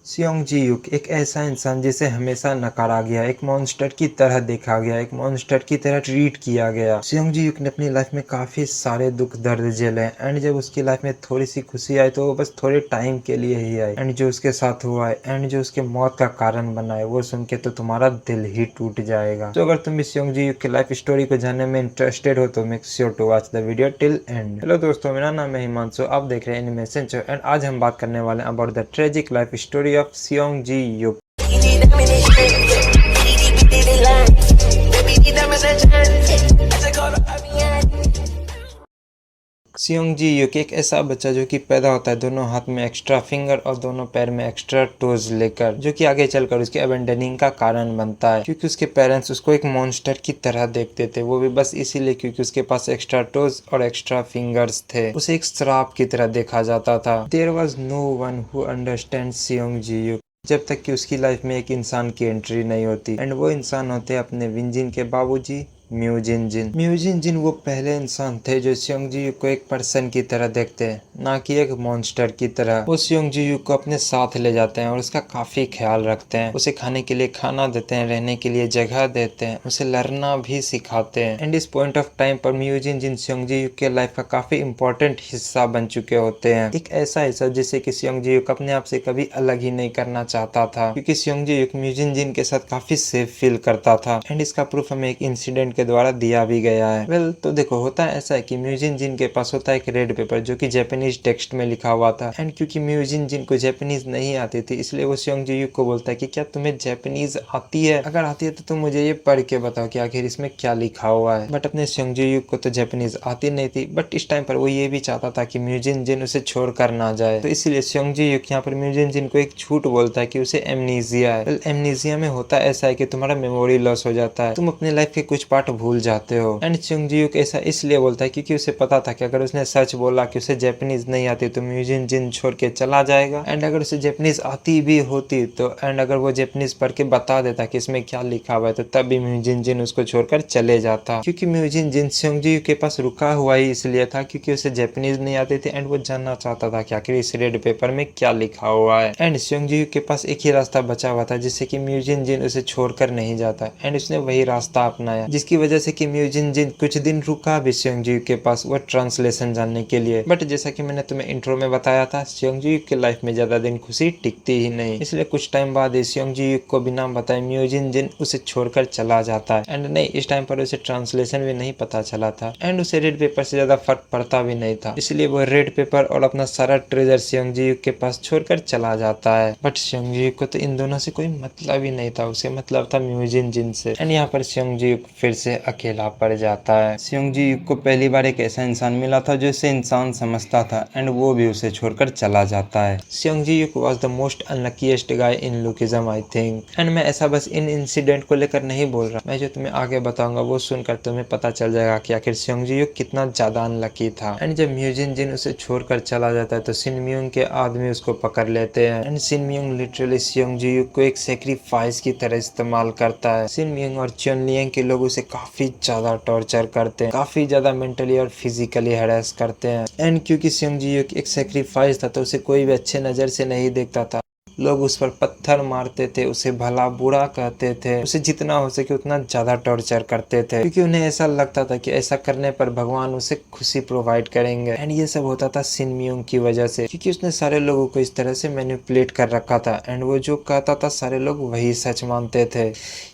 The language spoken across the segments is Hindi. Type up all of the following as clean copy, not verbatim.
सियोंग जी युक एक ऐसा इंसान जिसे हमेशा नकारा गया, एक मॉन्स्टर की तरह देखा गया, एक मॉन्स्टर की तरह ट्रीट किया गया। सियोंग जी युक ने अपनी लाइफ में काफी सारे दुख दर्द झेले एंड जब उसकी लाइफ में थोड़ी सी खुशी आई तो वो बस थोड़े टाइम के लिए ही आई। एंड जो उसके साथ हुआ है एंड जो उसके मौत का कारण बना है वो सुन के तो तुम्हारा दिल ही टूट जाएगा। तो अगर तुम भी सियोंग जी युक की लाइफ स्टोरी को जानने में इंटरेस्टेड हो तो make sure to watch the video till end. Hello दोस्तों, मेरा नाम है हिमांशु, आप देख रहे हैं एनिमेशन शो एंड आज हम बात करने वाले हैं about the tragic life story of Seong Ji Yuk. Seong Ji Yuk एक ऐसा बच्चा जो कि पैदा होता है दोनों हाथ में एक्स्ट्रा फिंगर और दोनों पैर में एक्स्ट्रा टोज लेकर, जो कि आगे चलकर उसके अबेंडनिंग का कारण बनता है क्योंकि उसके पेरेंट्स उसको एक मॉन्स्टर की तरह देखते थे, वो भी बस इसीलिए क्योंकि उसके पास एक्स्ट्रा टोज और एक्स्ट्रा फिंगर्स थे। उसे एक श्राप की तरह देखा जाता था। There was no one who understand Seong Ji Yuk जब तक कि उसकी लाइफ में एक इंसान की एंट्री नहीं होती एंड वो इंसान होते अपने विंजिन के बाबूजी म्यूजिन जिन। म्यूजिन जिन वो पहले इंसान थे जो सियोंग जी युक को एक पर्सन की तरह देखते हैं, ना कि एक मॉन्स्टर की तरह। वो सियोंग जी युक को अपने साथ ले जाते हैं और उसका काफी ख्याल रखते हैं, उसे खाने के लिए खाना देते हैं, रहने के लिए जगह देते हैं, उसे लड़ना भी सिखाते हैं। एंड इस पॉइंट ऑफ टाइम पर म्यूजिन जिन सियोंग जी युक के लाइफ का काफी इंपॉर्टेंट हिस्सा बन चुके होते हैं, एक ऐसा हिस्सा जिसे कि सियोंग जी युक अपने आप से कभी अलग ही नहीं करना चाहता था क्योंकि सियोंग जी युक म्यूजिन जिन के साथ काफी सेफ फील करता था। एंड इसका प्रूफ हमें एक इंसिडेंट के द्वारा दिया भी गया है। वेल तो देखो, होता है ऐसा है कि म्यूजिन जिन के पास होता है एक रेड पेपर जो कि जापानीज टेक्स्ट में लिखा हुआ था एंड क्योंकि म्यूजिन जिन को जापानीज नहीं आती थी इसलिए वो सियोंग जी युक को बोलता है कि क्या तुम्हें जापानीज आती है, अगर आती है तो तुम मुझे ये पढ़ के बताओ कि आखिर इसमें क्या लिखा हुआ है। बट अपने सियोंग जी युक को तो जापानीज आती नहीं थी, बट इस टाइम पर वो ये भी चाहता था कि म्यूजिन जिन उसे छोड़ कर ना जाए, तो इसलिए सियोंग जी युक यहाँ पर म्यूजिन जिन को एक झूठ बोलता है कि उसे एमनीजिया है। एमनीजिया में होता ऐसा है कि तुम्हारा मेमोरी लॉस हो जाता है, तुम अपने लाइफ के कुछ पार्ट भूल जाते हो। एंड सियोंग जी युक ऐसा इसलिए बोलता है क्योंकि उसे पता था कि अगर उसने सच बोला कि उसे जापानीज नहीं आती तो म्यूजिन जिन छोड़ के चला जाएगा एंड अगर उसे जापानीज आती भी होती तो एंड अगर वो जापानीज पढ़ के बता देता कि इसमें क्या लिखा हुआ है तो तब भी म्यूजिन जिन उसको छोड़कर चले जाता। क्योंकि म्यूजिन जिन सियोंग जी युक के पास रुका हुआ ही इसलिए था क्योंकि उसे जापानीज नहीं आती थी एंड वो जानना चाहता था कि आखिर इस रेड पेपर में क्या लिखा हुआ है। एंड सियोंग जी युक के पास एक ही रास्ता बचा हुआ था जिससे कि म्यूजिन जिन उसे छोड़कर नहीं जाता एंड उसने वही रास्ता अपनाया, जिसकी वजह से कि म्यूजिन जिन कुछ दिन रुका भी सियोंग जी युक के पास वो ट्रांसलेशन जानने के लिए। बट जैसा कि मैंने तुम्हें इंट्रो में बताया था, सियोंग जी युक के लाइफ में ज्यादा दिन खुशी टिकती ही नहीं, इसलिए कुछ टाइम बाद सियोंग जी युक को बिना बताए म्यूजिन जिन उसे छोड़कर चला जाता है। एंड नहीं, इस टाइम पर उसे ट्रांसलेशन भी नहीं पता चला था एंड उसे रेड पेपर से ज्यादा फर्क पड़ता भी नहीं था, इसलिए वो रेड पेपर और अपना सारा ट्रेजर सियोंग जी युक के पास छोड़कर चला जाता है। बट सियोंग जी युक को तो इन दोनों से कोई मतलब ही नहीं था, उसे मतलब था म्यूजिन जिन से। एंड यहाँ पर सियोंग जी युक फिर से अकेला पड़ जाता है। सियोंग जी युक को पहली बार एक ऐसा इंसान मिला था जो इसे इंसान समझता था एंड वो भी उसे छोड़कर चला जाता है। Seong Ji Yuk was the most unluckiest guy in Lookism I think. And मैं ऐसा बस इन इंसिडेंट को लेकर नहीं बोल रहा, मैं जो तुम्हें आगे बताऊंगा वो सुनकर तुम्हें पता चल जाएगा कि आखिर सियोंग जी युक कितना ज्यादा अनलकी था। एंड जब म्यूजिन जिन उसे छोड़कर चला जाता है तो सिन म्यूंग के आदमी उसको पकड़ लेते हैं and sin Mueang literally सियोंग Ji युक को एक सेक्रीफाइस की तरह इस्तेमाल करता है। सिन म्यूंग और चुन लियांग के लोग उसे काफी ज्यादा टॉर्चर करते हैं, काफी ज्यादा मेंटली और फिजिकली हैरेस करते हैं। एंड क्योंकि सियोंग जी युक एक सेक्रीफाइस था तो उसे कोई भी अच्छे नजर से नहीं देखता था, लोग उस पर पत्थर मारते थे, उसे भला बुरा कहते थे, उसे जितना हो सके उतना ज्यादा टॉर्चर करते थे क्योंकि उन्हें ऐसा लगता था कि ऐसा करने पर भगवान उसे खुशी प्रोवाइड करेंगे। एंड ये सब होता था सिन म्यूंग की वजह से क्योंकि उसने सारे लोगों को इस तरह से मैनिपुलेट कर रखा था एंड वो जो कहता था सारे लोग वही सच मानते थे।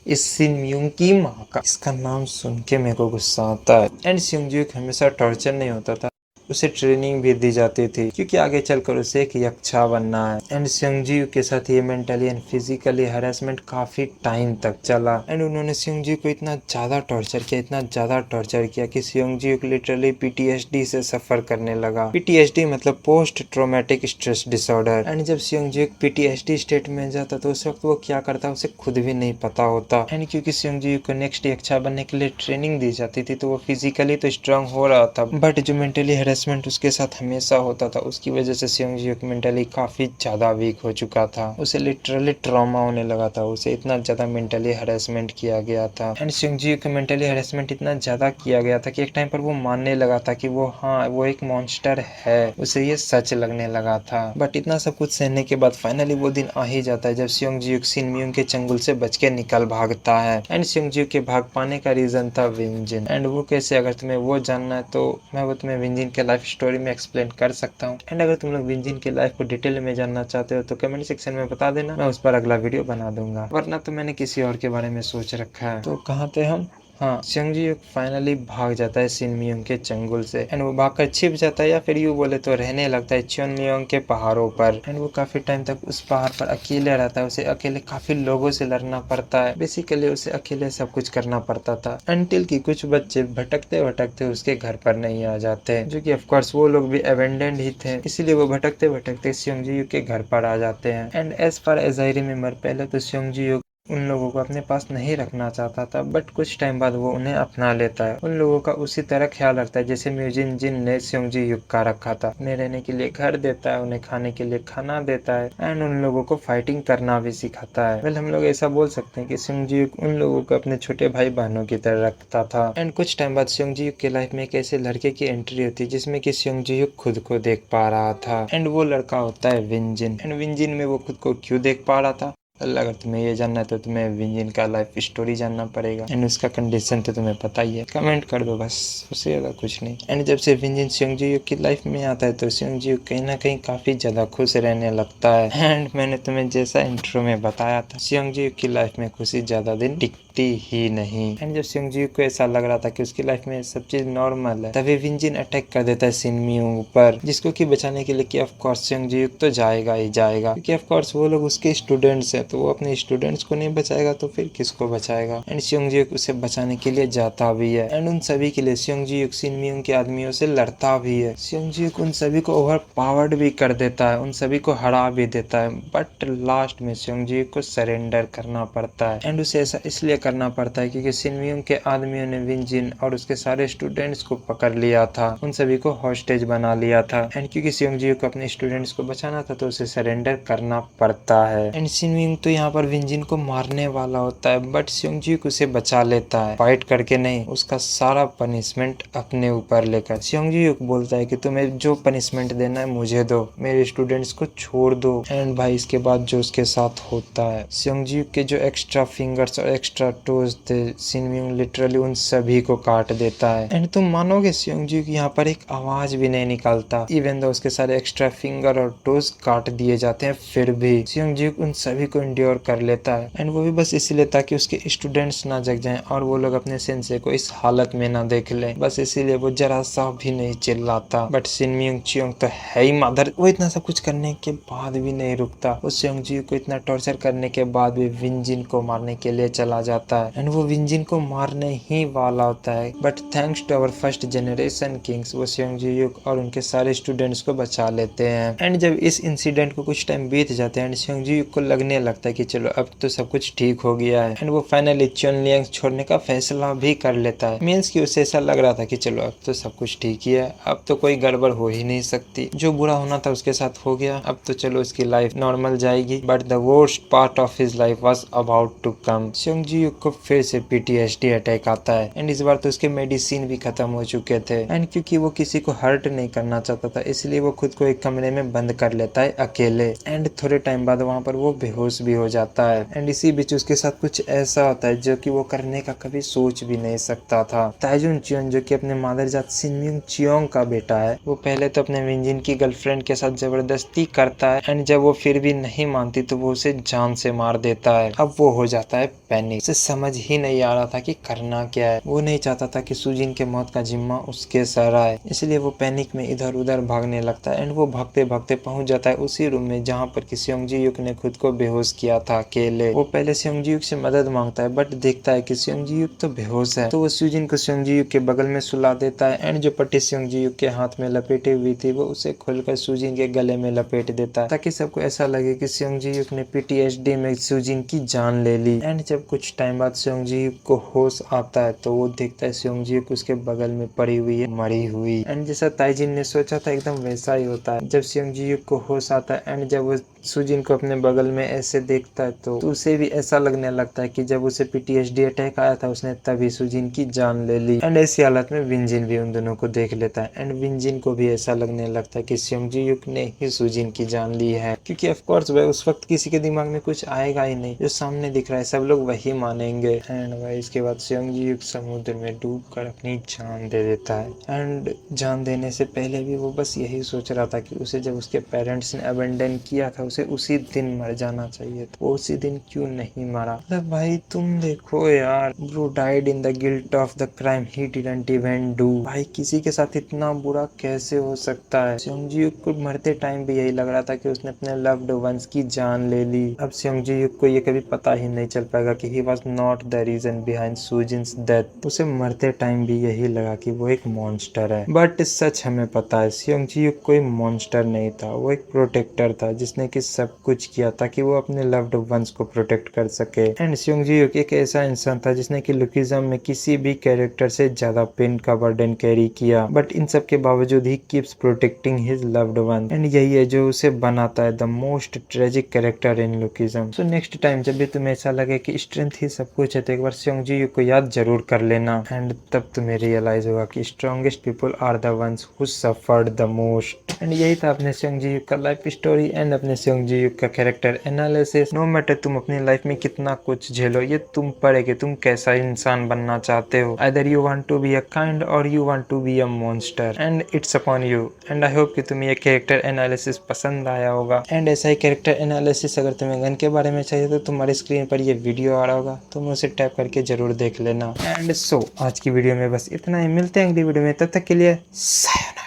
इस सिन म्यूंग की माँ का, इसका नाम सुन के मेरे को गुस्सा आता है। एंड सियोंग जी युक हमेशा टॉर्चर नहीं होता था, उसे ट्रेनिंग भी दी जाती थी क्योंकि आगे चलकर उसे एक यक्षा बनना है। एंड सियोंग जी युक के साथ ये मेंटली एंड फिजिकली हैरेसमेंट काफी टाइम तक चला एंड उन्होंने सियोंग जी को इतना ज्यादा टॉर्चर किया, इतना ज्यादा टॉर्चर किया कि सियोंग जी युक लिटरली पीटीएसडी से सफर करने लगा। पीटीएसडी मतलब post traumatic stress disorder. And जब सियोंग जी युक पीटीएसडी स्टेट में जाता तो उस वक्त वो क्या करता उसे खुद भी नहीं पता होता। एंड क्योंकि सियोंग जी युक को नेक्स्ट यक्षा बनने के लिए ट्रेनिंग दी जाती थी तो वो फिजिकली तो स्ट्रांग हो रहा था, बट जो मेंटली हरेसमेंट उसके साथ हमेशा होता था, उसकी वजह से सियोंग जी मेंटली काफी ज्यादा वीक हो चुका था। उसे लिटरली ट्रॉमा होने लगा था, उसे इतना ज्यादा मेंटली हरेसमेंट किया गया था। एंड सियोंग जी को मेंटली हरेसमेंट इतना ज्यादा किया गया था कि एक टाइम पर वो मानने लगा था कि वो एक मॉन्स्टर है, उसे ये सच लगने लगा था। बट इतना सब कुछ सहने के बाद फाइनली वो दिन आ ही जाता है जब सियोंग जी सिन म्यूंग के चंगुल से बच के निकल भागता है। एंड सियोंग जी के भाग पाने का रीजन था विंजिन। एंड वो कैसे, अगर तुम्हें वो जानना है तो मैं वो तुम्हें विंजिन के लाइफ स्टोरी में एक्सप्लेन कर सकता हूँ। एंड अगर तुम लोग विंजिन की लाइफ को डिटेल में जानना चाहते हो तो कमेंट सेक्शन में बता देना, मैं उस पर अगला वीडियो बना दूंगा, वरना तो मैंने किसी और के बारे में सोच रखा है। तो कहाँ थे हम? हाँ, सियोंग जी फाइनली भाग जाता है सिन म्यूंग के चंगुल से। एंड वो भागकर छिप जाता है, या फिर यूँ बोले तो रहने लगता है च्योनलियोंग के पहाड़ों पर। एंड वो काफी टाइम तक उस पहाड़ पर अकेले रहता है, उसे अकेले काफी लोगों से लड़ना पड़ता है। बेसिकली उसे अकेले सब कुछ करना पड़ता था, अनटिल कि कुछ बच्चे भटकते भटकते उसके घर पर नहीं आ जाते, जो कि ऑफकोर्स वो लोग भी अबेंडेंड ही थे, इसीलिए वो भटकते भटकते सियोंग जी के घर पर आ जाते हैं। And as far as I remember, पहले तो सियोंग जी उन लोगों को अपने पास नहीं रखना चाहता था, बट कुछ टाइम बाद वो उन्हें अपना लेता है। उन लोगों का उसी तरह ख्याल रखता है जैसे म्यूजिन जिन ने सियोंग जी का रखा था। उन्हें रहने के लिए घर देता है, उन्हें खाने के लिए खाना देता है, एंड उन लोगों को फाइटिंग करना भी सिखाता है। वेल, हम लोग ऐसा बोल सकते हैं कि सियोंग जी उन लोगों को अपने छोटे भाई बहनों की तरह रखता था। एंड कुछ टाइम बाद सियोंग जी के लाइफ में एक ऐसे लड़के की एंट्री होती है जिसमें कि सियोंग जी खुद को देख पा रहा था। एंड वो लड़का होता है विंजिन। एंड विंजिन में वो खुद को क्यों देख पा रहा था? अगर तुम्हें ये जानना है तो तुम्हें विंजिन का लाइफ स्टोरी जानना पड़ेगा। एंड उसका कंडीशन तो तुम्हें पता ही है, कमेंट कर दो बस, उससे ज़्यादा कुछ नहीं। एंड जब से विंजिन सियोंग जी की लाइफ में आता है तो सियोंग जी कहीं ना कहीं काफ़ी ज़्यादा खुश रहने लगता है। एंड मैंने तुम्हें जैसा इंट्रो में बताया था, सियोंग जी की लाइफ में खुशी ज़्यादा दिन टिकती ही नहीं। एंड जब सियोंग जी को ऐसा लग रहा था कि उसकी लाइफ में सब चीज़ नॉर्मल है, तभी विंजिन अटैक कर देता है सिन म्यूंग पर, जिसको कि बचाने के लिए कि ऑफकोर्स सियोंग जी तो जाएगा ही जाएगा, क्योंकि ऑफकोर्स वो लोग उसके स्टूडेंट्स हैं, तो वो अपने स्टूडेंट्स को नहीं बचाएगा तो फिर किसको बचाएगा। एंड सियोंग जी उसे बचाने के लिए जाता भी है, एंड उन सभी के लिए सियोंग जी सिन म्यूंग के आदमियों से लड़ता भी है। सियोंग जी उन सभी को ओवर पावर्ड भी कर देता है, उन सभी को हरा भी देता है, बट लास्ट में सियोंग जी को सरेंडर करना पड़ता है। एंड उसे ऐसा इसलिए करना पड़ता है क्योंकि सिन म्यूंग के आदमियों ने विंजिन और उसके सारे स्टूडेंट्स को पकड़ लिया था, उन सभी को हॉस्टेज बना लिया था। एंड क्योंकि सियोंग जी को अपने स्टूडेंट्स को बचाना था तो उसे सरेंडर करना पड़ता है। एंड सिन म्यूंग तो यहाँ पर विंजिन को मारने वाला होता है, बट सियोंग जी उसे बचा लेता है, फाइट करके नहीं, उसका सारा पनिशमेंट अपने ऊपर लेकर। सियोंग जी बोलता है कि तुम्हें जो पनिशमेंट देना है मुझे दो, मेरे स्टूडेंट्स को छोड़ दो। एंड भाई इसके बाद जो उसके साथ होता है, सियोंग जी के जो एक्स्ट्रा फिंगर्स और एक्स्ट्रा टोज थे, सिन म्यूंग लिटरली उन सभी को काट देता है। एंड तुम मानोगे सियोंग जी यहाँ पर एक आवाज भी नहीं निकालता, इवन दो उसके सारे एक्स्ट्रा फिंगर और टोज काट दिए जाते हैं, फिर भी सियोंग जी उन सभी को इंड्योर कर लेता है। एंड वो भी बस इसलिए ताकि उसके स्टूडेंट्स ना जग जाएं और वो लोग अपने सेंसे को इस हालत में ना देख लें, बस इसीलिए वो जरा सा भी नहीं चिल्लाता। बट सिन म्यूंग चियोंग तो है ही मादर, वो इतना सब कुछ करने के बाद भी नहीं रुकता। वो सियोंग जी को इतना टॉर्चर करने के बाद भी विंजिन को मारने के लिए चला जाता है। एंड वो विंजिन को मारने ही वाला होता है, but thanks to our first generation kings वो सियोंग जी और उनके सारे स्टूडेंट्स को बचा लेते हैं। एंड जब इस इंसिडेंट को कुछ टाइम बीत जाते हैं एंड सियोंग जी को लगने लगता है कि चलो अब तो सब कुछ ठीक हो गया है, एंड वो फाइनली च्योनलियांग छोड़ने का फैसला भी कर लेता है। मीन्स कि उसे ऐसा लग रहा था कि चलो अब तो सब कुछ ठीक ही है, अब तो कोई गड़बड़ हो ही नहीं सकती, जो बुरा होना था उसके साथ हो गया, अब तो चलो उसकी लाइफ नॉर्मल जाएगी। But the worst part of his life was about to come. Seong Ji को फिर से PTSD अटैक आता है, एंड इस बार तो उसके मेडिसिन भी खत्म हो चुके थे। एंड क्योंकि वो किसी को हर्ट नहीं करना चाहता था, इसलिए वो खुद को एक कमरे में बंद कर लेता है अकेले। एंड थोड़े टाइम बाद वहाँ पर वो बेहोश भी हो जाता है। एंड इसी बीच उसके साथ कुछ ऐसा होता है जो कि वो करने का कभी सोच भी नहीं सकता था। ताइजुन चियोंग जो कि अपने मादरजात सिन म्यूंग चियोंग का बेटा है, वो पहले तो अपने विंजिन की गर्लफ्रेंड के साथ जबरदस्ती करता है, एंड जब वो फिर भी नहीं मानती तो वो उसे जान से मार देता है। अब वो हो जाता है पैनिक, उसे समझ ही नहीं आ रहा था कि करना क्या है। वो नहीं चाहता था कि सुजिन के मौत का जिम्मा उसके सर आए, इसलिए वो पैनिक में इधर उधर भागने लगता है। एंड वो भागते भागते पहुंच जाता है उसी रूम में जहाँ पर सियोंग जी ने खुद को बेहोश बेहोश किया था अकेले। वो पहले सेयोंगजी से मदद मांगता है बट देखता है कि सेयोंगजी तो बेहोश है, तो वो सुजिन को सेयोंगजी के बगल में सुला देता है एंड जो पट्टी सेयोंगजी के हाथ में लपेटी हुई थी वो उसे खोलकर सुजिन के गले में लपेट देता है ताकि सबको ऐसा लगे कि सेयोंगजी ने PTSD में सुजिन की जान ले ली। एंड जब कुछ टाइम बाद सेयोंगजी को होश आता है तो वो देखता है सेयोंगजी उसके बगल में पड़ी हुई है मरी हुई। एंड जैसा ताइजिन ने सोचा था एकदम वैसा ही होता है। जब सेयोंगजी को होश आता है एंड जब वो सुजिन को अपने बगल में ऐसे देखता है तो उसे भी ऐसा लगने लगता है कि जब उसे PTSD अटैक आया था उसने तभी सुजिन की जान ले ली। एंड ऐसी हालत में विंजिन भी उन दोनों को देख लेता है एंड विंजिन को भी ऐसा लगने लगता है कि सेयोंगजी ने ही सुजिन की जान ली है, क्योंकि ऑफ कोर्स वह उस वक्त किसी के दिमाग में कुछ आएगा ही नहीं, जो सामने दिख रहा है सब लोग वही मानेंगे। एंड वह इसके बाद सेयोंगजी समुद्र में डूबकर अपनी जान दे देता है। एंड जान देने से पहले भी वो बस यही सोच रहा था कि उसे जब उसके पेरेंट्स ने अबेंडन किया था उसे उसी दिन मर जाना चाहिए था, वो उसी दिन क्यों नहीं मरा। मतलब भाई तुम देखो यार, bro died in the guilt of the crime he didn't even do. भाई किसी के साथ इतना बुरा कैसे हो सकता है। सेयोंगजी को मरते टाइम भी यही लग रहा था कि उसने अपने लव्ड वंस की जान ले ली। अब सेयोंगजी को ये कभी पता ही नहीं चल पाएगा कि he was not the reason behind Sujin's death. उसे मरते टाइम भी यही लगा कि वो एक मॉन्स्टर है, बट सच हमें पता है सेयोंगजी कोई मॉन्स्टर नहीं था, वो एक प्रोटेक्टर था जिसने कि सब कुछ किया ताकि वो अपने लव्ड वंस को प्रोटेक्ट कर सके। एंड सेयोंगजी एक ऐसा इंसान था जिसने कि लुकिज्म में किसी भी कैरेक्टर से ज्यादा पेन का बर्डन कैरी किया, बट इन सब के बावजूद he keeps protecting his loved one. And यही है जो उसे बनाता है the most tragic character in lookism. So next time जब भी तुम्हें ऐसा लगे कि स्ट्रेंथ ही सब कुछ है तो एक बार सेयोंगजी को याद जरूर कर लेना। एंड तब तुम्हें रियलाइज होगा कि strongest people are the ones who suffered the most. And यही था अपने सेयोंगजी का लाइफ स्टोरी एंड अपने सेयोंगजी का कैरेक्टर एनालिसिस। नो मैटर तुम अपनी लाइफ में कितना कुछ झेलो, ये तुम पर है कि तुम कैसा इंसान बनना चाहते हो। Either you want to be a kind or you want to be a monster and it's upon you. And I hope कि तुम्हें ये कैरेक्टर एनालिसिस पसंद आया होगा। एंड ऐसा ही कैरेक्टर एनालिसिस अगर तुम्हें गन के बारे में चाहिए तो तुम्हारी स्क्रीन पर ये वीडियो आ रहा होगा, तुम उसे टैप करके जरूर देख लेना। एंड सो आज की वीडियो में बस इतना ही, मिलते हैं अगली वीडियो में, तब तक के लिए सायोनारा।